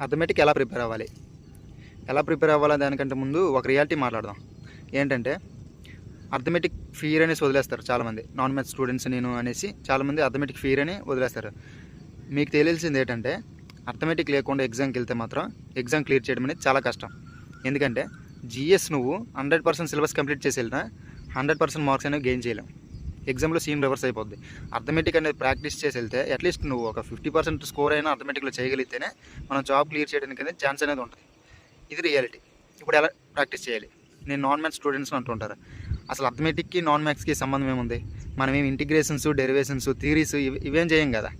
Arithmetic ఎలా prepare అవ్వాలి దానికంటే ముందు ఒక రియాలిటీ మాట్లాడదాం. ఏంటంటే అథమెటిక్ ఫియర్ అనేసి వదిలేస్తారు చాలామంది. నాన్ మ్యాథ్స్ స్టూడెంట్స్ నేను అనేసి చాలామంది అథమెటిక్ ఫియర్ అని వదిలేస్తారు. మీకు తెలియాల్సింది ఏంటంటే అథమెటిక్ లేకుండా ఎగ్జామ్కి వెళ్తే మాత్రం ఎగ్జామ్ క్లియర్ చేయడం అనేది చాలా కష్టం. ఎందుకంటే జిఎస్ నువ్వు 100% సిలబస్ కంప్లీట్ చేసి వెళ్ళినా 100% మార్క్స్ అనేవి గెయిన్ చేయలేం. ఎగ్జామ్లో సీన్ రివర్స్ అయిపోద్ది. అథమెటిక్ అనేది ప్రాక్టీస్ చేసి వెళ్తే అట్లీస్ట్ నువ్వు ఒక 50% స్కోర్ అయినా అథమెటిక్లో చేయగలిగితేనే మనం జాబ్ క్లియర్ చేయడానికి అనేది ఛాన్స్ అనేది ఉంటుంది. ఇది రియాలిటీ. ఇప్పుడు ఎలా ప్రాక్టీస్ చేయాలి? నేను నాన్ మ్యాథ్స్ స్టూడెంట్స్ అంటుంటారు. అసలు అథమెటిక్కి నాన్ మ్యాథ్స్కి సంబంధం ఏముంది? మనం ఏం ఇంటిగ్రేషన్స్, డెరివేషన్స్, థియరీస్ ఇవేం చేయం కదా.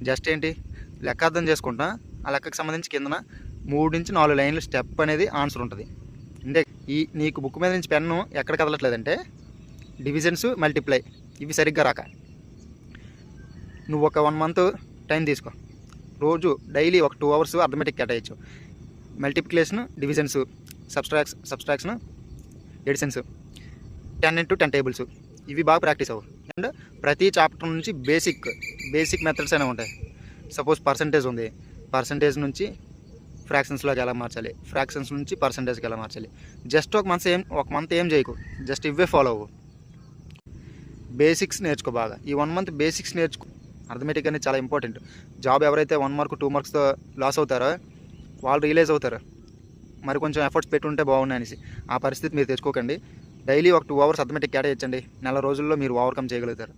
జస్ట్ ఏంటి లెక్క అర్థం చేసుకుంటా ఆ లెక్కకు సంబంధించి కిందన 3 నుంచి 4 లైన్లు స్టెప్ అనేది ఆన్సర్ ఉంటుంది. అంటే నీకు బుక్ మీద నుంచి పెన్ను ఎక్కడ కదలట్లేదంటే డివిజన్స్, మల్టిప్లై ఇవి సరిగ్గా రాక నువ్వు ఒక 1 మంత్ టైం తీసుకో. రోజు డైలీ ఒక 2 అవర్స్ అథమెటిక్ కేటాయించు. Multiplication, divisions, subtraction, additions, 10 into 10 tables ఇవి బాగా ప్రాక్టీస్ అవ్వు. అండ్ ప్రతి చాప్టర్ నుంచి బేసిక్ మెథడ్స్ అనేవి ఉంటాయి. సపోజ్ పర్సంటేజ్ ఉంది, పర్సంటేజ్ నుంచి ఫ్రాక్షన్స్లోకి ఎలా మార్చాలి, ఫ్రాక్షన్స్ నుంచి పర్సంటేజ్కి ఎలా మార్చాలి. జస్ట్ ఒక మంత్ ఏం చేయకు, జస్ట్ ఇవే ఫాలో అవ్వు. బేసిక్స్ నేర్చుకో బాగా. ఈ 1 మంత్ బేసిక్స్ నేర్చుకో. అథమెటిక్ అనేది చాలా ఇంపార్టెంట్. జాబ్ ఎవరైతే 1 మార్క్ 2 మార్క్స్తో లాస్ అవుతారో వాళ్ళు రియలైజ్ అవుతారు మరి కొంచెం ఎఫర్ట్స్ పెట్టుంటే బాగున్నాయి అనేసి. ఆ పరిస్థితి మీరు తెచ్చుకోకండి. డైలీ ఒక 2 అవర్స్ అథమెటిక్ కేటాయించండి. నెల రోజుల్లో మీరు ఓవర్కమ్ చేయగలుగుతారు.